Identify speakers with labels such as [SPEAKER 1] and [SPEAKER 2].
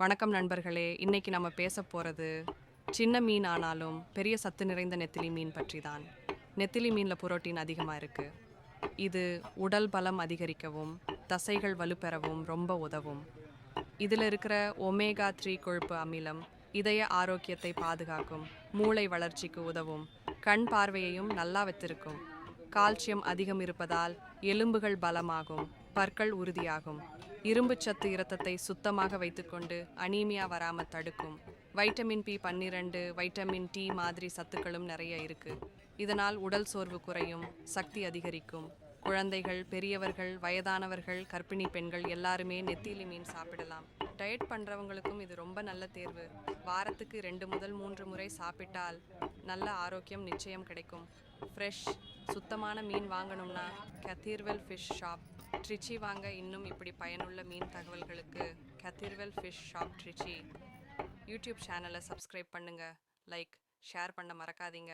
[SPEAKER 1] வணக்கம் நண்பர்களே. இன்னைக்கு நம்ம பேச போறது சின்ன மீன் ஆனாலும் பெரிய சத்து நிறைந்த நெத்திலி மீன் பற்றி தான். நெத்திலி மீன்ல புரோட்டீன் அதிகமாக இருக்கு. இது உடல் பலம் அதிகரிக்கவும் தசைகள் வலுப்பெறவும் ரொம்ப உதவும். இதில் இருக்கிற ஒமேகா 3 கொழுப்பு அமிலம் இதய ஆரோக்கியத்தை பாதுகாக்கும், மூளை வளர்ச்சிக்கு உதவும், கண் பார்வையையும் நல்லா வைத்திருக்கும். கால்சியம் அதிகம் இருப்பதால் எலும்புகள் பலமாகும், பற்கள் உறுதியாகும். இரும்புச்சத்து இரத்தத்தை சுத்தமாக வைத்துக்கொண்டு அனீமியா வராம தடுக்கும். வைட்டமின் பி 12, வைட்டமின் டி மாதிரி சத்துக்களும் நிறைய இருக்கு. இதனால் உடல் சோர்வு குறையும், சக்தி அதிகரிக்கும். குழந்தைகள், பெரியவர்கள், வயதானவர்கள், கர்ப்பிணி பெண்கள் எல்லாருமே நெத்திலி மீன் சாப்பிடலாம். டயட் பண்றவங்களுக்கும் இது ரொம்ப நல்ல தேர்வு. வாரத்துக்கு 2 முதல் 3 முறை சாப்பிட்டால் நல்ல ஆரோக்கியம் நிச்சயம் கிடைக்கும். ஃப்ரெஷ் சுத்தமான மீன் வாங்கணும்னா கத்தீர்வெல் ஃபிஷ் ஷாப் ட்ரிச்சி வாங்க. இன்னும் இப்படி பயனுள்ள மீன் தகவல்களுக்கு கத்தீர்வெல் ஃபிஷ் ஷாப் ட்ரிச்சி யூடியூப் சேனலை சப்ஸ்கிரைப் பண்ணுங்க. லைக், ஷேர் பண்ண மறக்காதீங்க.